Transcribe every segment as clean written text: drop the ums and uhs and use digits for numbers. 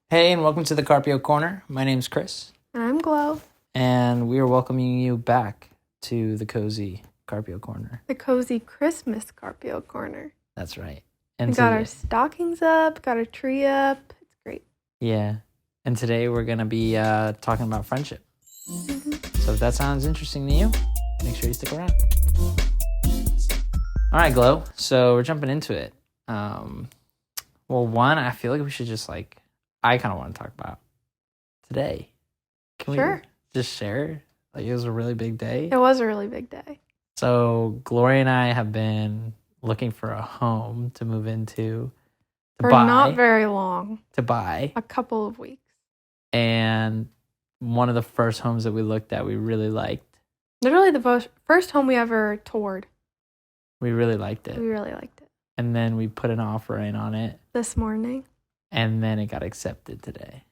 Hey, and welcome to the Carpio Corner. My name's Chris, And I'm Glow, and we are welcoming you back to the cozy Carpio Corner. the cozy Christmas Carpio Corner. That's right. We And got our today, stockings up, got our tree up. It's great. yeah, and today we're gonna be talking about friendship. hmm So if that sounds interesting to you, make sure you stick around. All right, Glow. So we're jumping into it. One, I feel like we should just I kind of want to talk about today. Can we Sure. just share? Like it was a really big day. It was a really big day. So Gloria and I have been looking for a home to move into, For not very long, to buy. a couple of weeks. And one of the first homes that we looked at, we really liked. Literally the first home we ever toured. We really liked it. We really liked it. And then we put an offer in on it. This morning. And then it got accepted today.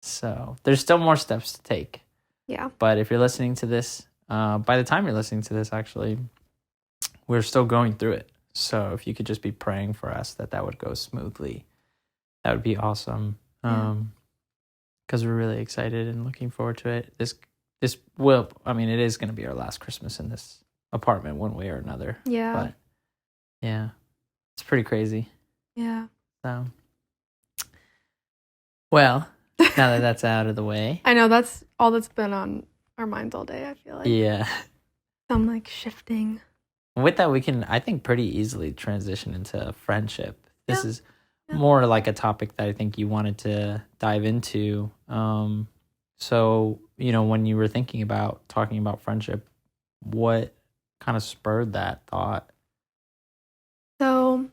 So there's still more steps to take. Yeah. But if you're listening to this, by the time you're listening to this, actually, we're still going through it. So if you could just be praying for us that would go smoothly, that would be awesome. Because we're really excited and looking forward to it. It is going to be our last Christmas in this apartment one way or another. Yeah. But yeah, it's pretty crazy. Yeah. So, well, now that that's out of the way. I know that's all that's been on our minds all day, I feel like. Yeah. I'm like shifting. With that, we can, I think, pretty easily transition into friendship. This is Yeah. more like a topic that I think you wanted to dive into. So, when you were thinking about talking about friendship, what kind of spurred that thought? So,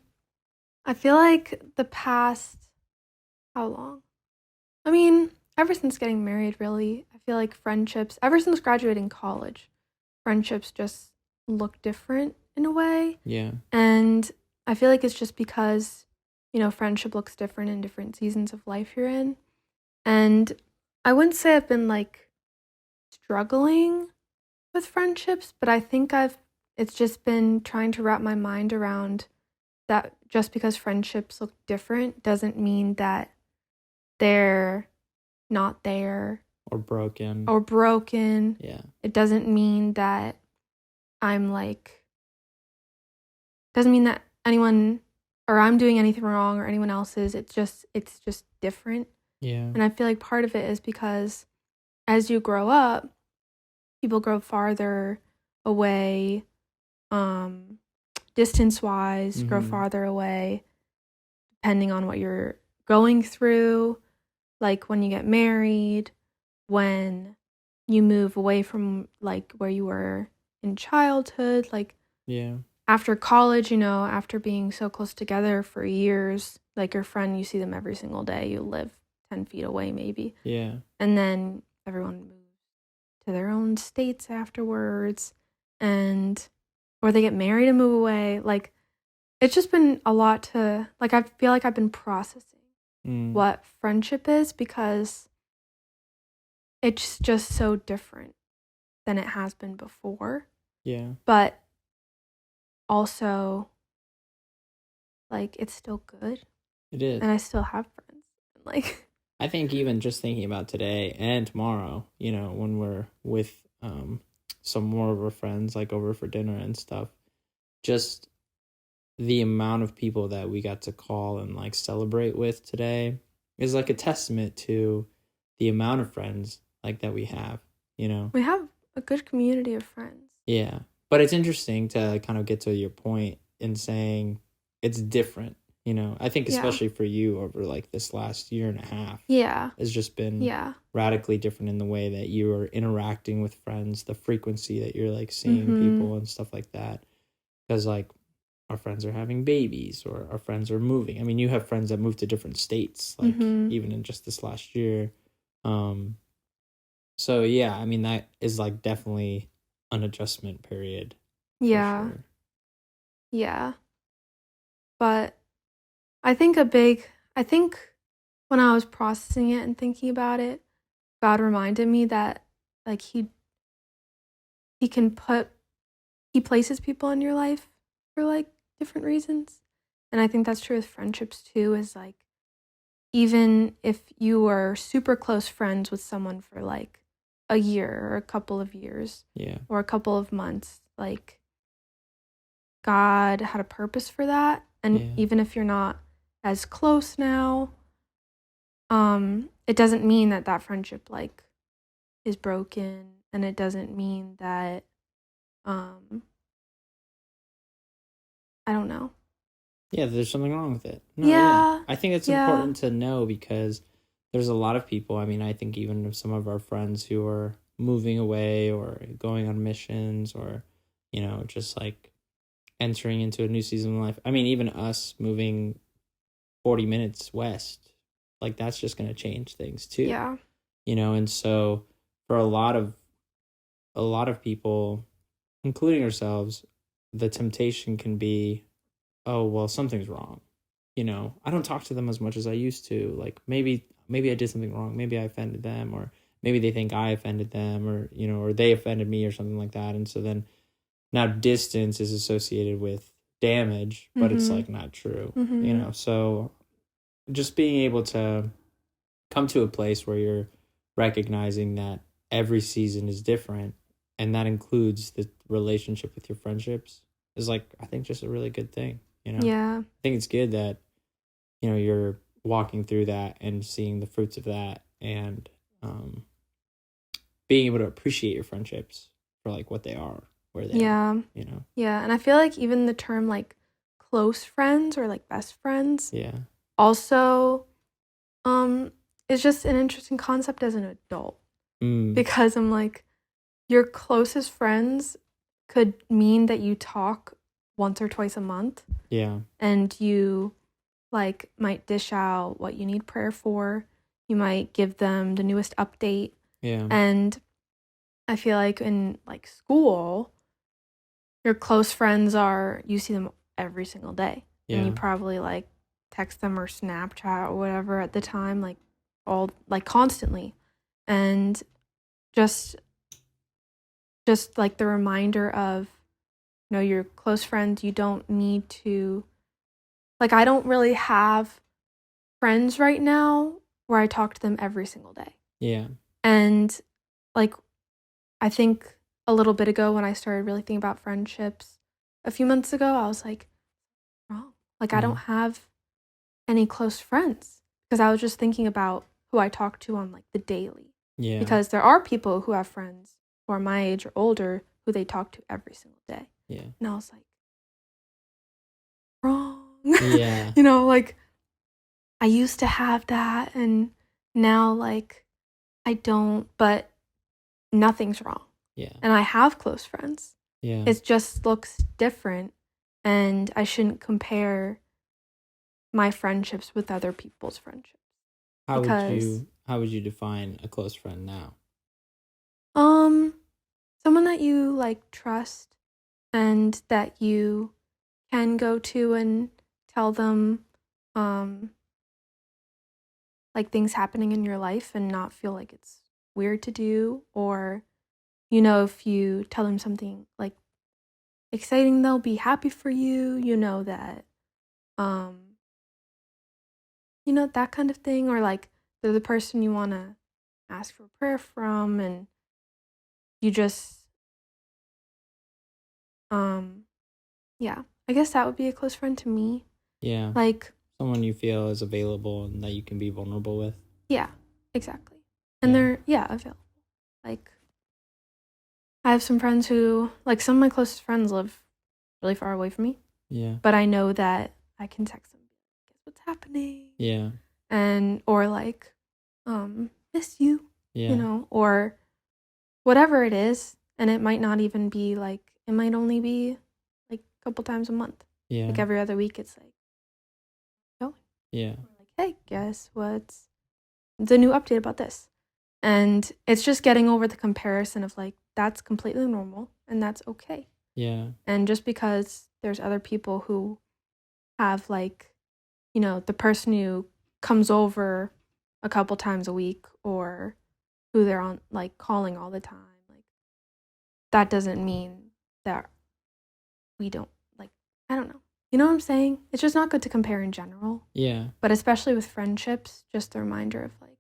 I feel like the past, how long? I mean, ever since getting married, really, I feel like friendships, ever since graduating college, friendships just look different in a way. Yeah. And I feel like it's just because, friendship looks different in different seasons of life you're in. And I wouldn't say I've been like struggling with friendships, but I think it's just been trying to wrap my mind around that just because friendships look different doesn't mean that they're not there Or broken. or broken. Yeah. It doesn't mean that doesn't mean that anyone or I'm doing anything wrong or anyone else is. It's just different. Yeah. And I feel like part of it is because as you grow up, people grow farther away, distance-wise, grow Mhm. farther away, depending on what you're going through. Like when you get married, when you move away from like where you were in childhood, like Yeah. after college, after being so close together for years, like your friend, you see them every single day, you live 10 feet away maybe. Yeah. And then everyone moves to their own states afterwards or they get married and move away. Like it's just been a lot to like I feel like I've been processing what friendship is because it's just so different than it has been before. Yeah. But also like it's still good. It is. And I still have friends. Like I think even just thinking about today and tomorrow, when we're with some more of our friends, like over for dinner and stuff, just the amount of people that we got to call and like celebrate with today is like a testament to the amount of friends like that we have, we have a good community of friends. Yeah. But it's interesting to kind of get to your point in saying it's different, I think especially for you over like this last year and a half. Yeah. It's just been radically different in the way that you are interacting with friends, the frequency that you're like seeing people and stuff like that. Because like our friends are having babies or our friends are moving. I mean, you have friends that move to different states, like even in just this last year. So yeah, I mean, that is like definitely an adjustment period. Yeah. Sure. Yeah. But I think when I was processing it and thinking about it, God reminded me that like he places people in your life for like different reasons. And I think that's true with friendships too, is like even if you were super close friends with someone for like a year or a couple of years Yeah. or a couple of months, like God had a purpose for that. And Yeah. even if you're not as close now, it doesn't mean that that friendship like is broken, and it doesn't mean that I don't know. Yeah, there's something wrong with it. No, Yeah. I think it's Yeah. important to know, because there's a lot of people. I mean, I think even of some of our friends who are moving away or going on missions, or, just like entering into a new season of life. I mean, even us moving 40 minutes west, like that's just going to change things too. Yeah. And so for a lot of people, including ourselves, the temptation can be, oh, well, something's wrong. I don't talk to them as much as I used to. Like maybe I did something wrong. Maybe I offended them, or maybe they think I offended them, or, or they offended me or something like that. And so then now distance is associated with damage, but it's like not true, So just being able to come to a place where you're recognizing that every season is different, and that includes the relationship with your friendships, is like, I think, just a really good thing. Yeah. I think it's good that you're walking through that and seeing the fruits of that, and being able to appreciate your friendships for like what they are, where they are. Yeah, and I feel like even the term like close friends or like best friends also is just an interesting concept as an adult. Because I'm like, your closest friends could mean that you talk once or twice a month. Yeah. And you like might dish out what you need prayer for. You might give them the newest update. Yeah. And I feel like in like school, your close friends you see them every single day. Yeah. And you probably like text them or Snapchat or whatever at the time, like all like constantly. And just like the reminder of, your close friends, you don't need to, like, I don't really have friends right now where I talk to them every single day. Yeah. And like, I think a little bit ago when I started really thinking about friendships a few months ago, I was like, wrong. Like, I don't have any close friends, because I was just thinking about who I talk to on like the daily. Yeah. Because there are people who have friends who are my age or older who they talk to every single day. Yeah. And I was like, wrong. Yeah. Like, I used to have that, and now like I don't, but nothing's wrong. Yeah. And I have close friends. Yeah. It just looks different, and I shouldn't compare my friendships with other people's friendships. How would you define a close friend now? Someone that you like trust, and that you can go to and tell them like things happening in your life and not feel like it's weird to do, or if you tell them something like exciting, they'll be happy for you, that that kind of thing, or like they're the person you want to ask for prayer from, and you just yeah, I guess that would be a close friend to me. Yeah. Like someone you feel is available and that you can be vulnerable with. Yeah, exactly. And they're available. Like, I have some friends who, like, some of my closest friends live really far away from me. Yeah. But I know that I can text them, guess what's happening? Yeah. Or like, miss you. Yeah. Or whatever it is. And it might not even be like, it might only be like a couple times a month. Yeah. Like every other week, it's like, going. Yeah. Or like, hey, guess what's the new update about this? And it's just getting over the comparison of like, that's completely normal and that's okay. Yeah. And just because there's other people who have like, the person who comes over a couple times a week, or who they're on like calling all the time, like that doesn't mean that we don't, like, I don't know. You know what I'm saying? It's just not good to compare in general. Yeah. But especially with friendships, just a reminder of like,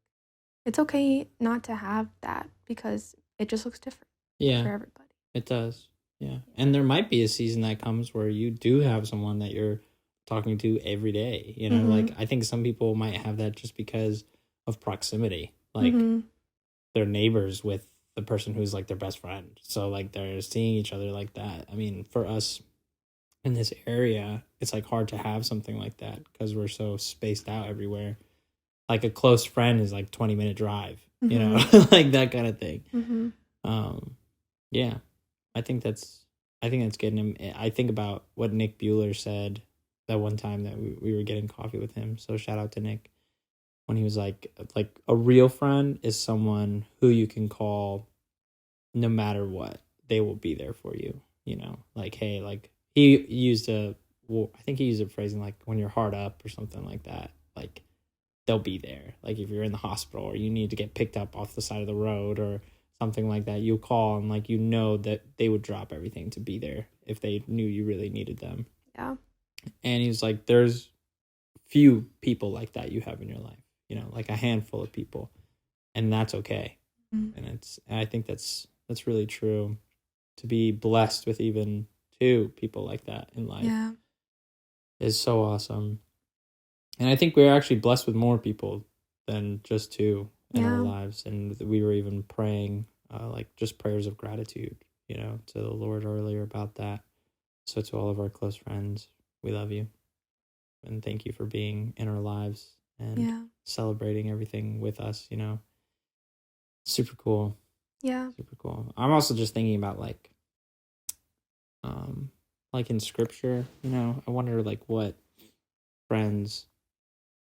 it's okay not to have that because it just looks different for Yeah, everybody. it does. Yeah. And there might be a season that comes where you do have someone that you're talking to every day. You know, like I think some people might have that just because of proximity. Like they're neighbors with the person who's like their best friend. So like they're seeing each other like that. I mean, for us in this area, it's like hard to have something like that because we're so spaced out everywhere. Like a close friend is like 20-minute drive, you know, like that kind of thing. Yeah, I think that's good. And I think about what Nick Bueller said that one time that we were getting coffee with him. So shout out to Nick, when he was like a real friend is someone who you can call no matter what. They will be there for you, you know, like, hey, like he used I think he used a phrasing like when you're hard up or something like that, like they'll be there. Like if you're in the hospital or you need to get picked up off the side of the road or something like that, you'll call and like, you know, that they would drop everything to be there if they knew you really needed them. Yeah. And he's like, there's few people like that you have in your life, you know, like a handful of people, and that's okay. And I think that's really true, to be blessed with even 2 people like that in life is so awesome. And I think we're actually blessed with more people than just 2 in our lives. And we were even praying, like just prayers of gratitude, you know, to the Lord earlier about that. So to all of our close friends, we love you. And thank you for being in our lives and celebrating everything with us, you know. Super cool. Yeah. Super cool. I'm also just thinking about like in scripture, you know, I wonder like what friends,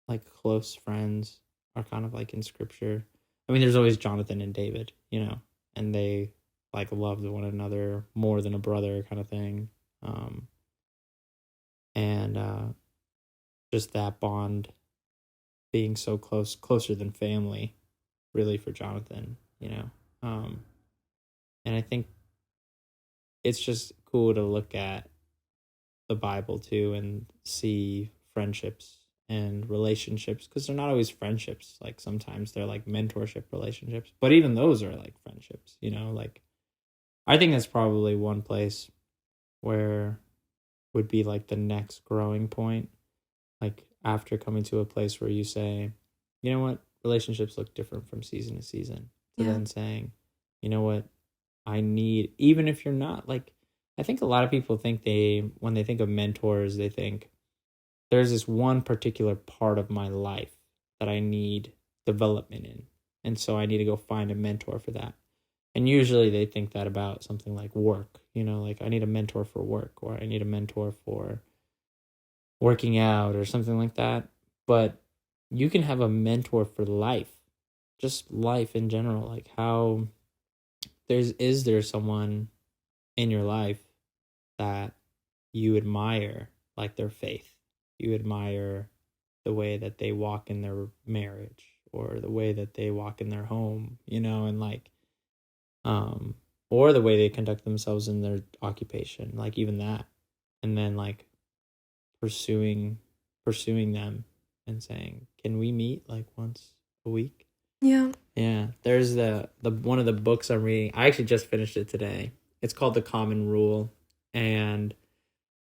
like close friends, are kind of like in scripture. I mean, there's always Jonathan and David, you know, and they like loved one another more than a brother kind of thing. And just that bond being so closer than family, really, for Jonathan, you know. And I think it's just cool to look at the Bible too and see friendships and relationships, because they're not always friendships. Like sometimes they're like mentorship relationships, but even those are like friendships, you know. Like I think that's probably one place where would be like the next growing point, like after coming to a place where you say, you know what, relationships look different from season to season, to then saying, you know what, I need, even if you're not like, I think a lot of people think when they think of mentors, they think there's this one particular part of my life that I need development in. And so I need to go find a mentor for that. And usually they think that about something like work, you know, like I need a mentor for work, or I need a mentor for working out or something like that. But you can have a mentor for life, just life in general. Like how is there someone in your life that you admire, like their faith, you admire the way that they walk in their marriage or the way that they walk in their home, you know, and like or the way they conduct themselves in their occupation, like even that. And then like pursuing them and saying, can we meet like once a week? Yeah, there's the one of the books I'm reading, I actually just finished it today. It's called The Common Rule, and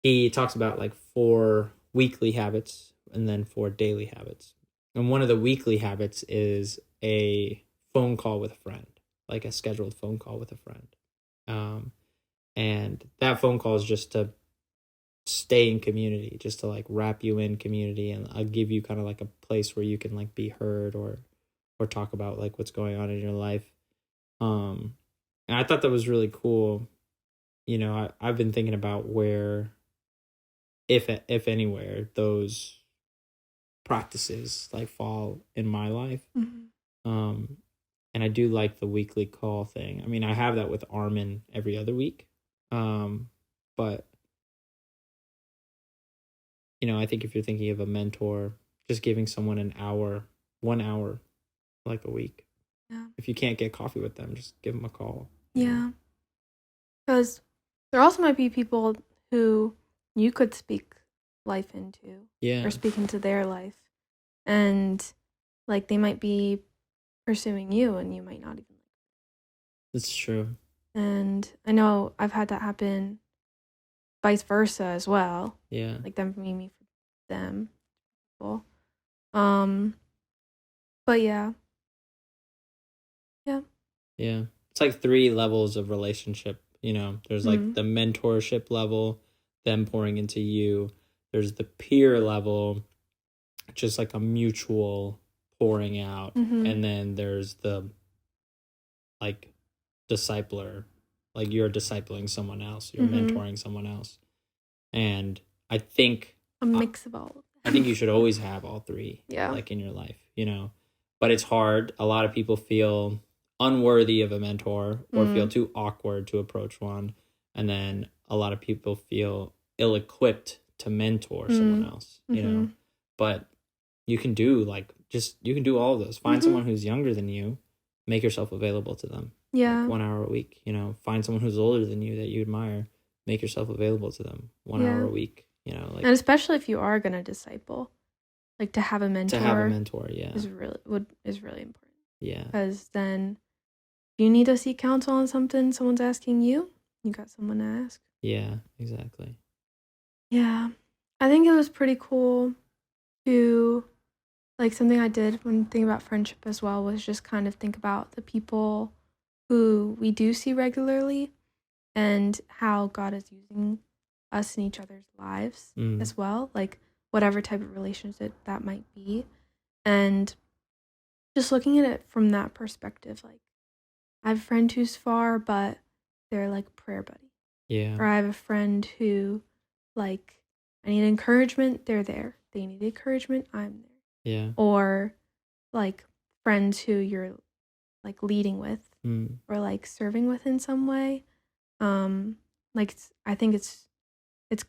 he talks about like 4 weekly habits and then 4 daily habits. And one of the weekly habits is a phone call with a friend, like a scheduled phone call with a friend. And that phone call is just to stay in community, just to like wrap you in community, and I'll give you kind of like a place where you can like be heard or talk about like what's going on in your life. And I thought that was really cool. You know, I've been thinking about where, if anywhere, those practices like fall in my life. And I do like the weekly call thing. I mean, I have that with Armin every other week. But you know, I think if you're thinking of a mentor, just giving someone 1 hour, like a week. If you can't get coffee with them, just give them a call. Because there also might be people who you could speak life into Yeah. or speak into their life. And like they might be pursuing you and you might not even. That's true. And I know I've had that happen vice versa as well. Yeah. Like them for me for them. Cool. But yeah. Yeah. Yeah. It's like 3 levels of relationship, you know. There's like the mentorship level, them pouring into you. There's the peer level, just like a mutual pouring out. And then there's the like discipler, like you're discipling someone else, you're mentoring someone else. And I think a mix of all. I think you should always have all 3 Yeah. like in your life, you know. But it's hard. A lot of people feel unworthy of a mentor or feel too awkward to approach one. And then a lot of people feel ill-equipped to mentor someone else, you know. But you can do you can do all of those. Find someone who's younger than you, make yourself available to them. Yeah. Like 1 hour a week, you know. Find someone who's older than you that you admire, make yourself available to them 1 hour a week, you know. Like, and especially if you are going to disciple, like to have a mentor. Yeah. Is really important. Yeah. Because then if you need to seek counsel on something someone's asking you, you got someone to ask. Yeah, exactly. Yeah. I think it was pretty cool to, like, something I did when thinking about friendship as well was just kind of think about the people who we do see regularly and how God is using us in each other's lives as well, like whatever type of relationship that might be. And just looking at it from that perspective, like I have a friend who's far, but they're like prayer buddy. Yeah. Or I have a friend who, like, I need encouragement, they're there. They need encouragement, I'm there. Yeah. Or like friends who you're like leading with or like serving with in some way. Like I think it's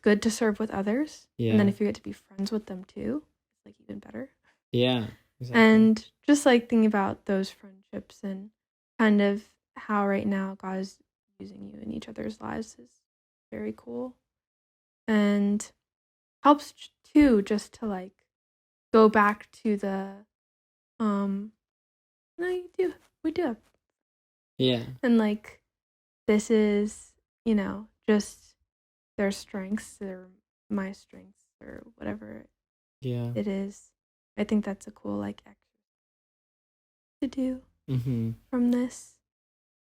good to serve with others. Yeah. And then if you get to be friends with them too, it's like even better. Yeah. Exactly. And just like thinking about those friendships and kind of how right now God is using you in each other's lives is very cool. And helps too just to like go back to the no, we do. Yeah. And like this is, you know, just their strengths, they're my strengths or whatever it is. I think that's a cool like exercise to do from this.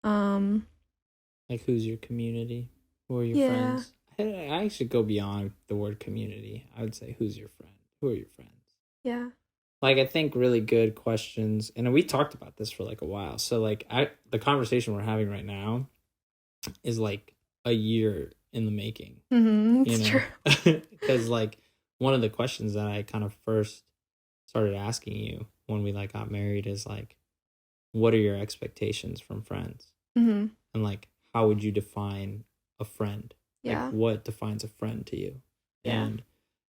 Like who's your community? Who are your friends? I should go beyond the word community. I would say who's your friend? Who are your friends? Yeah. Like I think really good questions, and we talked about this for like a while. So like the conversation we're having right now is like a year in the making. It's true. Because like one of the questions that I kind of first started asking you when we like got married is like, what are your expectations from friends? And like, how would you define a friend? Yeah. Like, what defines a friend to you? Yeah. And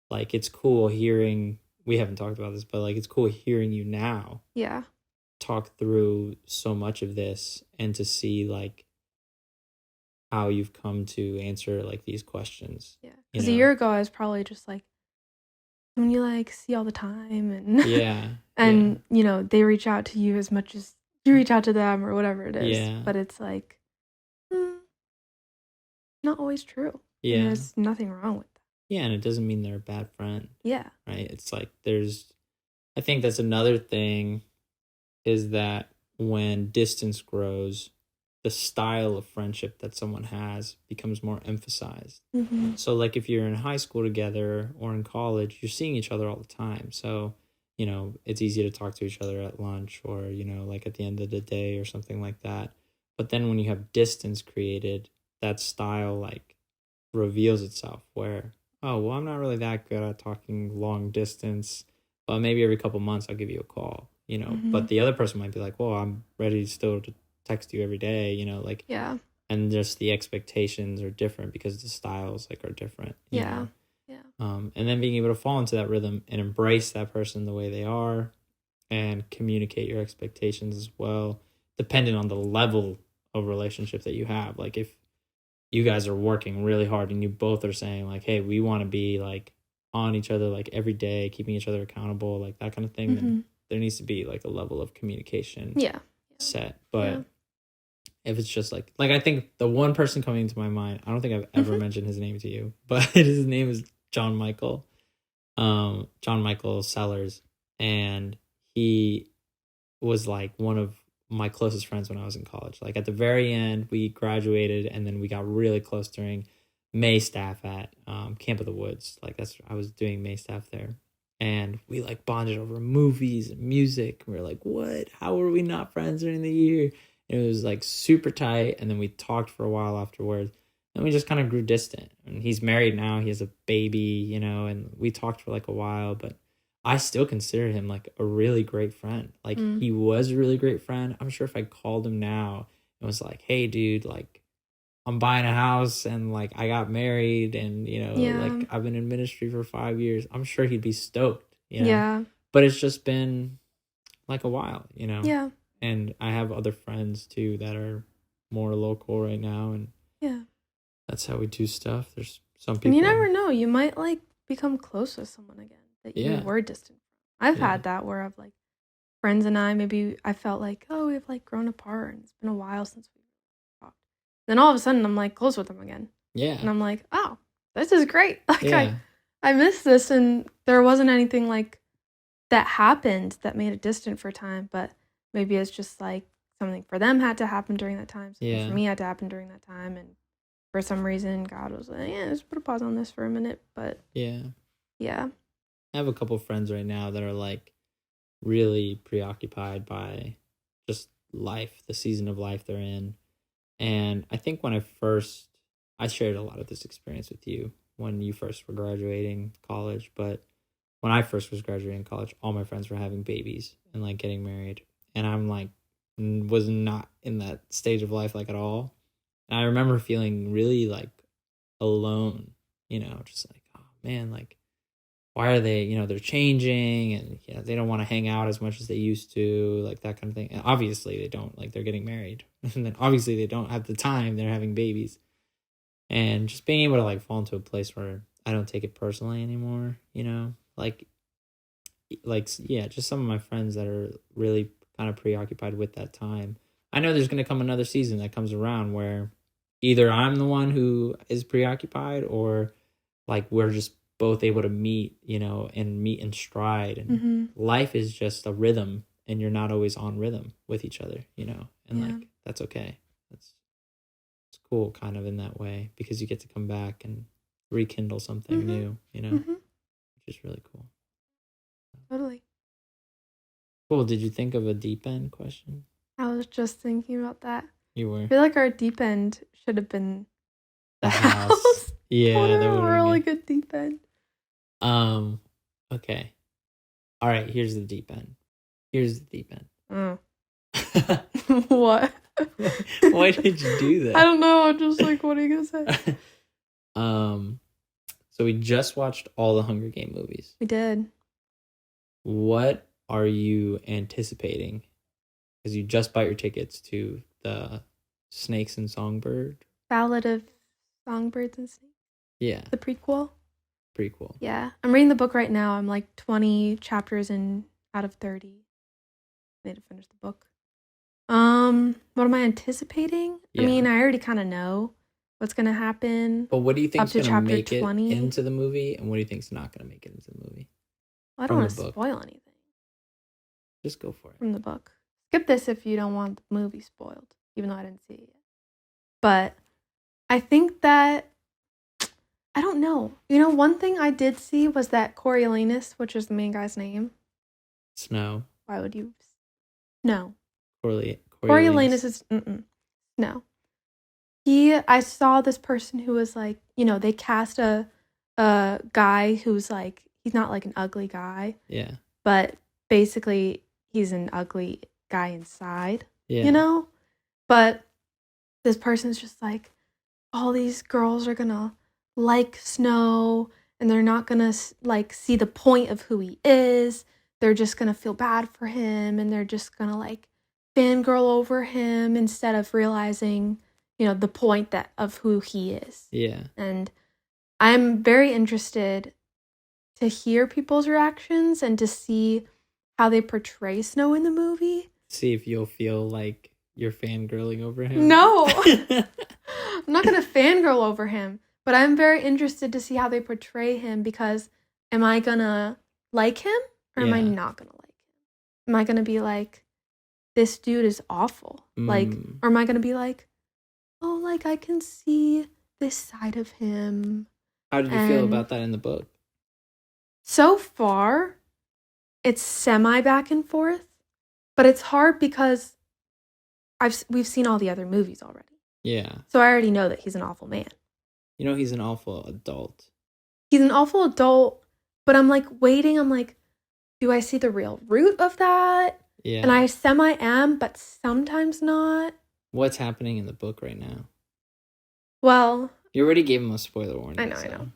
like, it's cool hearing, we haven't talked about this, but like, it's cool hearing you now. Yeah. Talk through so much of this and to see like how you've come to answer like these questions. Yeah. Because a year ago, I was probably just like, when you like see all the time and and you know they reach out to you as much as you reach out to them or whatever it is. Yeah. But it's like not always true. Yeah. And there's nothing wrong with that. Yeah, and it doesn't mean they're a bad friend. Yeah. Right? It's like I think that's another thing is that when distance grows, the style of friendship that someone has becomes more emphasized. So like if you're in high school together or in college, you're seeing each other all the time. So, you know, it's easy to talk to each other at lunch or, you know, like at the end of the day or something like that. But then when you have distance created, that style like reveals itself where, oh, well, I'm not really that good at talking long distance, but maybe every couple months I'll give you a call, you know. But the other person might be like, well, I'm ready still to text you every day, you know, like, yeah. And just the expectations are different because the styles like are different. You know? Yeah. And then being able to fall into that rhythm and embrace that person the way they are and communicate your expectations as well, depending on the level of relationship that you have. Like if you guys are working really hard and you both are saying like, hey, we want to be like on each other like every day, keeping each other accountable, like that kind of thing, then there needs to be like a level of communication set. But if it's just like I think the one person coming to my mind, I don't think I've ever mentioned his name to you, but his name is John Michael Sellers, and he was like one of my closest friends when I was in college. Like at the very end, we graduated, and then we got really close during May staff at Camp of the Woods. Like I was doing May staff there, and we like bonded over movies and music. We were like, what? How were we not friends during the year? And it was like super tight, and then we talked for a while afterwards. And we just kind of grew distant. And he's married now. He has a baby, you know, and we talked for like a while, but I still consider him like a really great friend. Like he was a really great friend. I'm sure if I called him now and was like, hey dude, like I'm buying a house and like I got married and, you know, like I've been in ministry for 5 years, I'm sure he'd be stoked, you know? Yeah. But it's just been like a while, you know? Yeah. And I have other friends too that are more local right now, and that's how we do stuff. There's some people. And you never know. You might like become close with someone again that you were distant from. I've had that where I've like friends and maybe I felt like, oh, we've like grown apart and it's been a while since we talked. Then all of a sudden I'm like close with them again. Yeah. And I'm like, oh, this is great. Like I missed this, and there wasn't anything like that happened that made it distant for a time, but maybe it's just like something for them had to happen during that time. Something for me had to happen during that time, and for some reason, God was like, let's put a pause on this for a minute. But yeah. I have a couple of friends right now that are like really preoccupied by just life, the season of life they're in. And I think when I shared a lot of this experience with you when you first were graduating college. But when I first was graduating college, all my friends were having babies and like getting married. And I'm like, was not in that stage of life like at all. And I remember feeling really like alone, you know, just like, oh man, like, why are they, you know, they're changing and you know, they don't want to hang out as much as they used to, like that kind of thing. And obviously they don't, like they're getting married. And then obviously they don't have the time, they're having babies. And just being able to like fall into a place where I don't take it personally anymore, you know, like, yeah, just some of my friends that are really kind of preoccupied with that time. I know there's going to come another season that comes around where either I'm the one who is preoccupied or like we're just both able to meet, you know, and meet in stride. And life is just a rhythm, and you're not always on rhythm with each other, you know, and like that's okay. It's cool kind of in that way because you get to come back and rekindle something new, you know, which is really cool. Totally. Cool. Did you think of a deep end question? I was just thinking about that. You were? I feel like our deep end should have been the house. Yeah, that would a really good deep end. Okay. All right, here's the deep end. What? Why did you do that? I don't know. I'm just like, what are you gonna say? So we just watched all the Hunger Game movies. We did. What are you anticipating? Because you just bought your tickets to the Snakes and Songbird. Ballad of Songbirds and Snakes. Yeah. The prequel. Yeah. I'm reading the book right now. I'm like 20 chapters in out of 30. I need to finish the book. What am I anticipating? Yeah. I mean, I already kind of know what's going to happen. But what do you think is going to make 20? It into the movie? And what do you think is not going to make it into the movie? Well, I don't want to spoil anything. Just go for it. From the book. Skip this if you don't want the movie spoiled, even though I didn't see it yet. But I think that, I don't know. You know, one thing I did see was that Coriolanus, which is the main guy's name. Snow. Why would you? No. Coriolanus is no. I saw this person who was like, you know, they cast a guy who's like, he's not like an ugly guy. Yeah. But basically he's an ugly guy inside. Yeah. You know? But this person's just like, all these girls are gonna like Snow and they're not gonna like see the point of who he is. They're just gonna feel bad for him and they're just gonna like fangirl over him instead of realizing, you know, the point of who he is. Yeah. And I'm very interested to hear people's reactions and to see how they portray Snow in the movie. See if you'll feel like you're fangirling over him. No, I'm not going to fangirl over him, but I'm very interested to see how they portray him, because am I going to like him or am I not going to like him? Am I going to be like, this dude is awful? Like, or am I going to be like, oh, like I can see this side of him? How did you feel about that in the book? So far, it's semi back and forth, but it's hard because we've seen all the other movies already. Yeah. So I already know that he's an awful man. You know, he's an awful adult. He's an awful adult, but I'm like waiting. I'm like, do I see the real root of that? Yeah. And I semi am, but sometimes not. What's happening in the book right now? Well, you already gave him a spoiler warning. I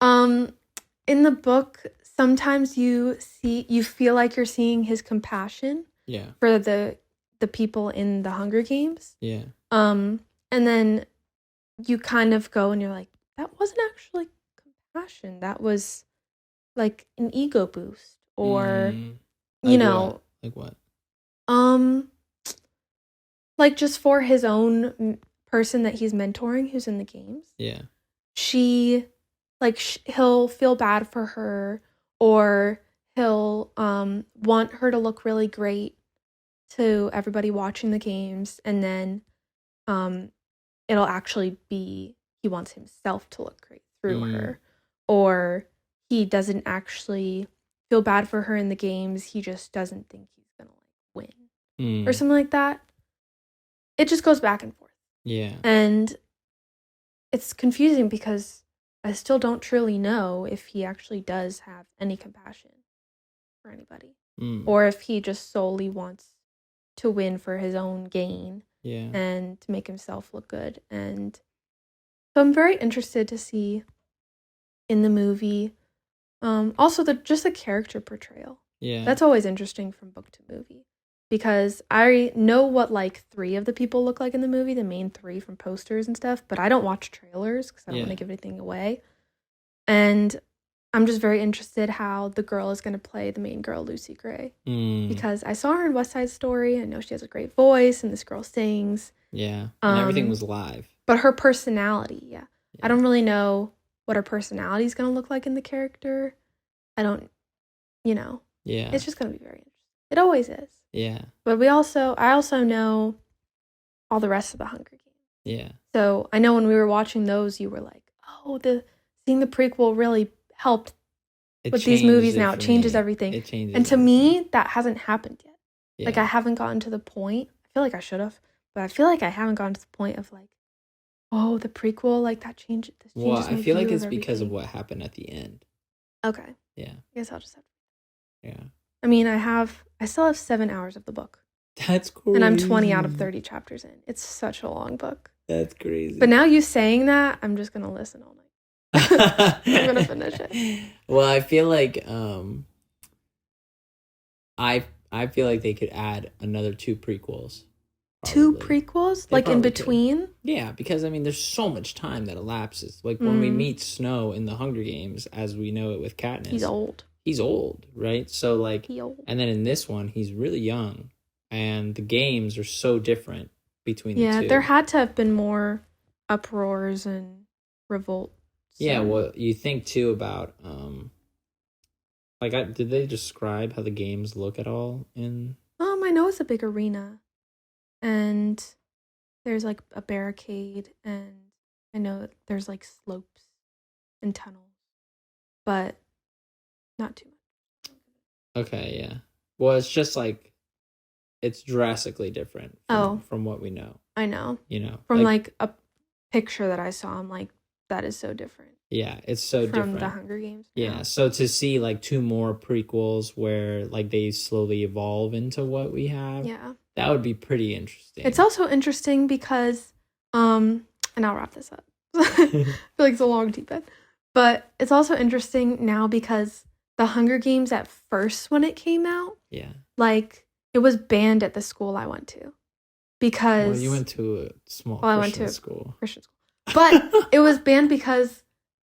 know. In the book, sometimes you feel like you're seeing his compassion. Yeah. For the people in the Hunger Games. Yeah. And then you kind of go and you're like, that wasn't actually compassion. That was like an ego boost, or like you know, what? like just for his own person that he's mentoring, who's in the games. Yeah. He'll feel bad for her, or he'll want her to look really great to everybody watching the games, and then it'll actually be he wants himself to look great through her, or he doesn't actually feel bad for her in the games, he just doesn't think he's gonna like win or something like that. It just goes back and forth. Yeah. And it's confusing because I still don't truly know if he actually does have any compassion for anybody, or if he just solely wants to win for his own gain, and to make himself look good. And so I'm very interested to see in the movie, also the character portrayal. Yeah, that's always interesting from book to movie, because I know what like 3 of the people look like in the movie, the main 3 from posters and stuff, but I don't watch trailers because I don't want to give anything away. And I'm just very interested how the girl is going to play the main girl, Lucy Gray. Because I saw her in West Side Story. I know she has a great voice, and this girl sings. Yeah, and everything was live. But her personality, I don't really know what her personality is going to look like in the character. I don't, it's just going to be very interesting. It always is. Yeah. But I also know all the rest of the Hunger Games. Yeah. So I know when we were watching those, you were like, oh, seeing the prequel really helped with these movies now. It changes everything. It changes. And to me, that hasn't happened yet. Yeah. Like, I haven't gotten to the point. I feel like I should have, but I feel like I haven't gotten to the point of like, oh, the prequel, like that changes. Well, I feel like it's because of what happened at the end. Okay. Yeah. I guess I'll just have to. Yeah. I mean, I still have 7 hours of the book. That's crazy. And I'm 20 out of 30 chapters in. It's such a long book. That's crazy. But now you saying that, I'm just going to listen all night. I'm gonna finish it. Well, I feel like I feel like they could add another 2 prequels. Probably. 2 prequels? They like in between? Could. Yeah, because I mean there's so much time that elapses. Like when we meet Snow in the Hunger Games, as we know it with Katniss. He's old, right? So like and then in this one he's really young, and the games are so different between the 2. Yeah, there had to have been more uproars and revolt. So. Yeah, well, you think too about did they describe how the games look at all in? I know it's a big arena, and there's like a barricade, and I know there's like slopes and tunnels, but not too much. Okay, yeah. Well, it's just like it's drastically different from what we know. I know. From like a picture that I saw, I'm like, that is so different. Yeah, it's so different. From the Hunger Games. Yeah, so to see like 2 more prequels where like they slowly evolve into what we have, that would be pretty interesting. It's also interesting because, and I'll wrap this up. I feel like it's a long deep end. But it's also interesting now because the Hunger Games at first when it came out, like it was banned at the school I went to. Because... Well, you went to a small Christian school. Christian school. But it was banned because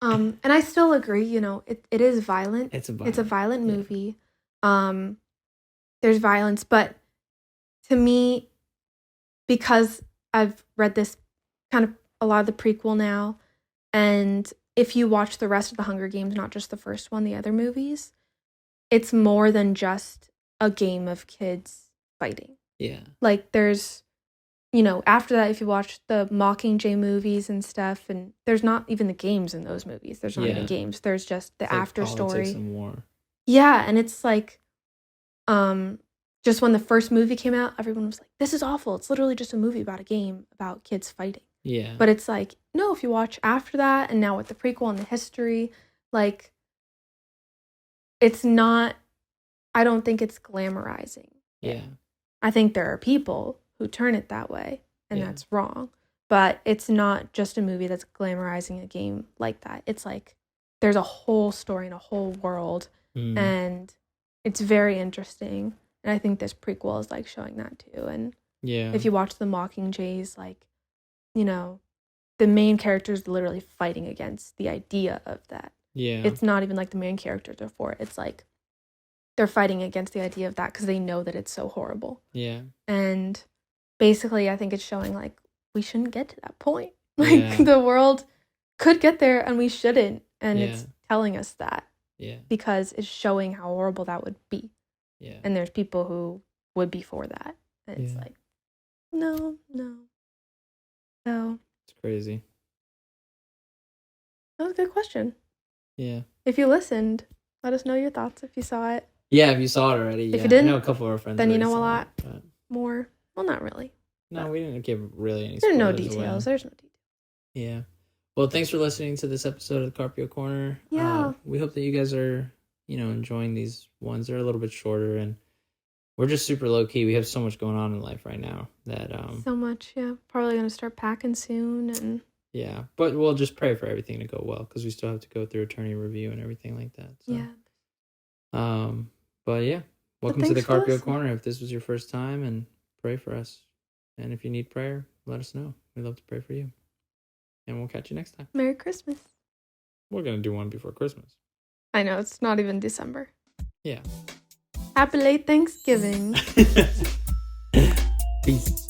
And I still agree, you know, it is violent. It's It's a violent yeah. movie. There's violence, but to me, because I've read this kind of a lot of the prequel now, and if you watch the rest of the Hunger Games, not just the first one, the other movies, it's more than just a game of kids fighting. Yeah. Like there's, you know, after that, if you watch the Mockingjay movies and stuff, and there's not even the games in those movies. There's not even games. There's just the It's like after politics story. and war. Yeah, and it's like, just when the first movie came out, everyone was like, "This is awful. It's literally just a movie about a game about kids fighting." Yeah. But it's like, no, if you watch after that, and now with the prequel and the history, like, it's not. I don't think it's glamorizing. Yeah. I think there are people who turn it that way, and that's wrong. But it's not just a movie that's glamorizing a game like that. It's like there's a whole story and a whole world, and it's very interesting. And I think this prequel is like showing that too. And if you watch the Mockingjays, like, you know, the main character is literally fighting against the idea of that. Yeah. It's not even like the main characters are for it. It's like they're fighting against the idea of that because they know that it's so horrible. Yeah. And basically, I think it's showing like we shouldn't get to that point. Like the world could get there and we shouldn't. And it's telling us that. Yeah. Because it's showing how horrible that would be. Yeah. And there's people who would be for that. And it's like, no. So it's crazy. That was a good question. Yeah. If you listened, let us know your thoughts if you saw it. Yeah, if you saw it already. If you didn't, I know a couple of our friends. Then you know a lot more. Well, not really. No, we didn't give really any. There's no details. There's no details. Yeah. Well, thanks for listening to this episode of the Carpio Corner. Yeah. We hope that you guys are, enjoying these ones. They're a little bit shorter, and we're just super low key. We have so much going on in life right now that so much. Yeah. Probably gonna start packing soon, and yeah. But we'll just pray for everything to go well because we still have to go through attorney review and everything like that. So. Yeah. But yeah, welcome to the Carpio Corner. If this was your first time, and pray for us. And if you need prayer, let us know. We'd love to pray for you. And we'll catch you next time. Merry Christmas. We're going to do one before Christmas. I know, it's not even December. Yeah. Happy late Thanksgiving. Peace.